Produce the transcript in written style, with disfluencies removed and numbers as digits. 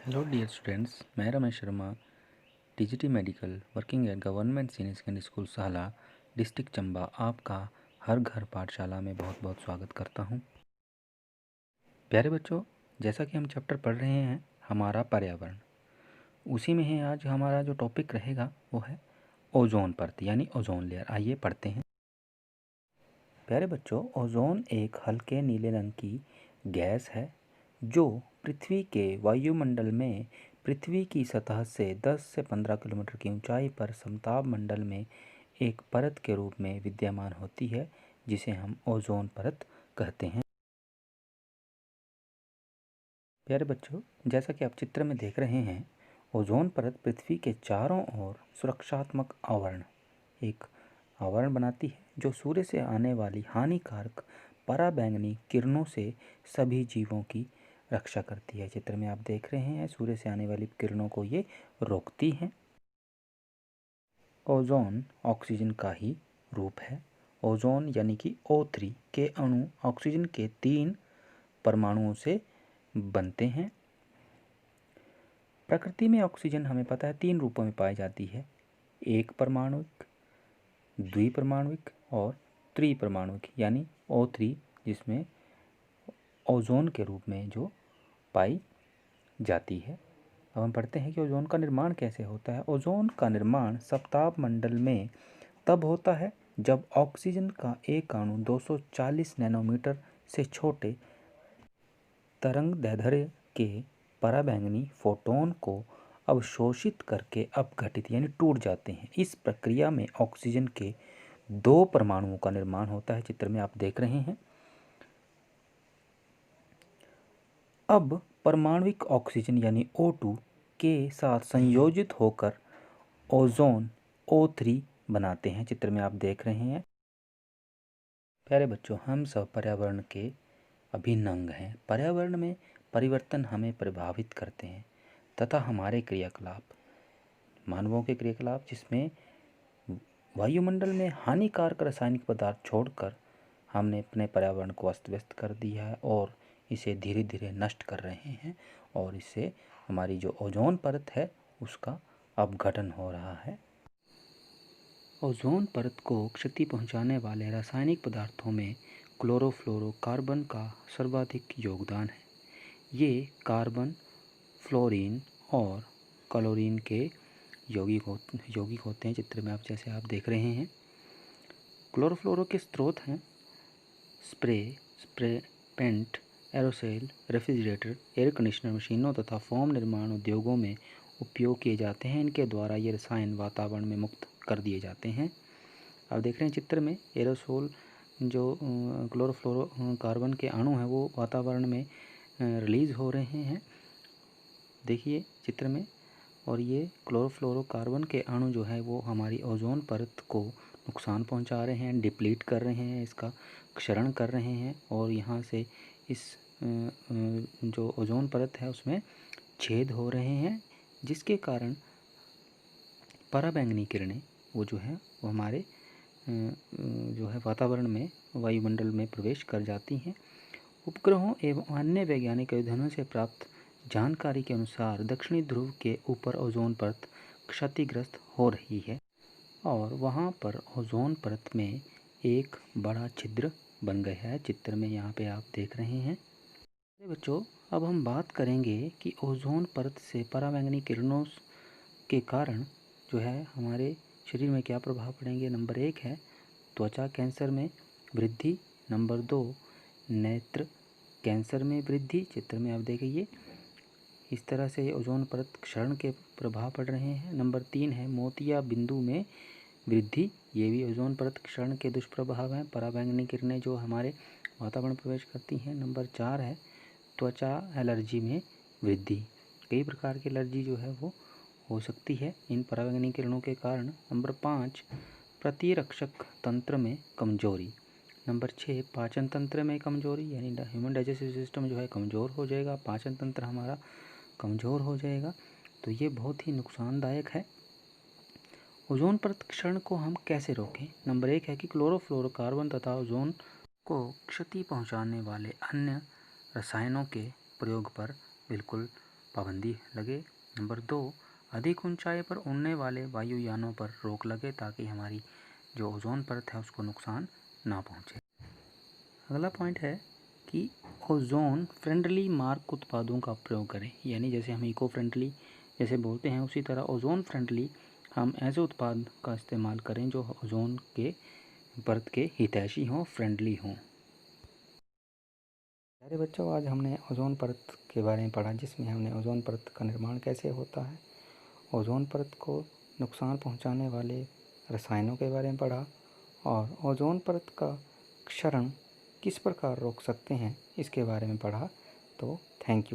Hello dear students, मैं Ramesh Sharma, TGT medical working at government senior secondary school साला, district Chamba आपका हर घर पाठशाला में बहुत बहुत स्वागत करता हूं। प्यारे बच्चों, जैसा कि हम चैप्टर पढ़ रहे हैं हमारा पर्यावरण, उसी में है आज हमारा जो टॉपिक रहेगा वो है ओजोन परत यानी ओजोन लेयर। आइए पढ़ते हैं। प्यारे बच्चों, ओजोन एक हल्के नीले रंग की गैस है जो पृथ्वी के वायुमंडल में पृथ्वी की सतह से 10 से 15 किलोमीटर की ऊंचाई पर समताप मंडल में एक परत के रूप में विद्यमान होती है, जिसे हम ओजोन परत कहते हैं। प्यारे बच्चों, जैसा कि आप चित्र में देख रहे हैं, ओजोन परत पृथ्वी के चारों ओर सुरक्षात्मक एक आवरण बनाती है जो सूर्य से आने वाली हानिकारक पराबैंगनी किरणों से सभी जीवों की रक्षा करती है। चित्र में आप देख रहे हैं सूर्य से आने वाली किरणों को ये रोकती हैं। ओजोन ऑक्सीजन का ही रूप है। ओजोन यानी कि O3 के अणु ऑक्सीजन के 3 परमाणुओं से बनते हैं। प्रकृति में ऑक्सीजन हमें पता है 3 रूपों में पाई जाती है, एक परमाणुक, द्विपरमाणुक और त्रिपरमाणुक यानी O3, जिसमें ओजोन के रूप में जो पाई जाती है। अब हम पढ़ते हैं कि ओजोन का निर्माण कैसे होता है। ओजोन का निर्माण सप्ताप मंडल में तब होता है जब ऑक्सीजन का एक अणु 240 नैनोमीटर से छोटे तरंगदैर्ध्य के पराबैंगनी फोटोन को अवशोषित करके अपघटित यानी टूट जाते हैं। इस प्रक्रिया में ऑक्सीजन के 2 परमाणुओं का निर्माण होता है। चित्र में आप देख रहे हैं। अब परमाणविक ऑक्सीजन यानी O2 के साथ संयोजित होकर ओजोन O3 बनाते हैं। चित्र में आप देख रहे हैं। प्यारे बच्चों, हम सब पर्यावरण के अभिन्न अंग हैं। पर्यावरण में परिवर्तन हमें प्रभावित करते हैं तथा हमारे क्रियाकलाप, मानवों के क्रियाकलाप, जिसमें वायुमंडल में हानिकारक रासायनिक पदार्थ छोड़कर हमने अपने पर्यावरण को अस्त व्यस्त कर दिया है और इसे धीरे धीरे नष्ट कर रहे हैं और इससे हमारी जो ओजोन परत है उसका अपघटन हो रहा है। ओजोन परत को क्षति पहुंचाने वाले रासायनिक पदार्थों में क्लोरोफ्लोरोकार्बन का सर्वाधिक योगदान है। ये कार्बन, फ्लोरीन और क्लोरीन के यौगिक होते हैं। चित्र में जैसे आप देख रहे हैं। क्लोरोफ्लोरो के स्रोत हैं spray paint, aerosol, refrigerator, air conditioner मशीनों तथा फोम निर्माण उद्योगों में उपयोग किए जाते हैं। इनके द्वारा ये रसायन वातावरण में मुक्त कर दिए जाते हैं। आप देख रहे हैं चित्र में एरोसोल जो क्लोरोफ्लोरोकार्बन के अणु हैं वो वातावरण में रिलीज़ हो रहे हैं, देखिए चित्र में। और ये क्लोरोफ्लोरोकार्बन के अणु जो है वो हमारी ओजोन परत को नुकसान पहुंचा रहे हैं, डिप्लीट कर रहे हैं, इसका क्षरण कर रहे हैं और यहाँ से इस जो ओजोन परत है उसमें छेद हो रहे हैं, जिसके कारण पराबैंगनी किरणें वो जो है वो हमारे जो है वातावरण में, वायुमंडल में प्रवेश कर जाती हैं। उपग्रहों एवं अन्य वैज्ञानिक अध्ययनों से प्राप्त जानकारी के अनुसार दक्षिणी ध्रुव के ऊपर ओजोन परत क्षतिग्रस्त हो रही है और वहाँ पर ओजोन परत में एक बड़ा छिद्र बन गया है। चित्र में यहाँ पे आप देख रहे हैं। बच्चों, अब हम बात करेंगे कि ओजोन परत से पराबैंगनी किरणों के कारण जो है हमारे शरीर में क्या प्रभाव पड़ेंगे। नंबर 1 है त्वचा कैंसर में वृद्धि। नंबर 2 नेत्र कैंसर में वृद्धि। चित्र में आप देखिए इस तरह से ओजोन परत क्षरण के प्रभाव पड़ रहे हैं। नंबर 3 है मोतिया बिंदु में वृद्धि। ये भी ओजोन परत क्षरण के दुष्प्रभाव हैं, पराबैंगनी किरणें जो हमारे वातावरण प्रवेश करती हैं। नंबर 4 है त्वचा एलर्जी में वृद्धि। कई प्रकार की एलर्जी जो है वो हो सकती है इन पराबैंगनी किरणों के कारण। नंबर 5 प्रतिरक्षक तंत्र में कमजोरी। नंबर 6 पाचन तंत्र में कमजोरी, यानी ह्यूमन डाइजेस्टिव सिस्टम जो है कमज़ोर हो जाएगा, पाचन तंत्र हमारा कमज़ोर हो जाएगा, तो ये बहुत ही नुकसानदायक है। ओजोन परत क्षरण को हम कैसे रोकें। नंबर 1 है कि क्लोरोफ्लोरोकार्बन तथा ओजोन को क्षति पहुंचाने वाले अन्य रसायनों के प्रयोग पर बिल्कुल पाबंदी लगे। नंबर 2, अधिक ऊंचाई पर उड़ने वाले वायुयानों पर रोक लगे ताकि हमारी जो ओजोन परत है उसको नुकसान ना पहुंचे। अगला पॉइंट है कि ओजोन फ्रेंडली मार्क उत्पादों का प्रयोग करें, यानी जैसे हम इको फ्रेंडली जैसे बोलते हैं उसी तरह ओजोन फ्रेंडली हम ऐसे उत्पाद का इस्तेमाल करें जो ओजोन के परत के हितैषी हों, फ्रेंडली हों। प्यारे बच्चों, आज हमने ओजोन परत के बारे में पढ़ा, जिसमें हमने ओजोन परत का निर्माण कैसे होता है, ओजोन परत को नुकसान पहुंचाने वाले रसायनों के बारे में पढ़ा और ओजोन परत का क्षरण किस प्रकार रोक सकते हैं इसके बारे में पढ़ा। तो थैंक यू।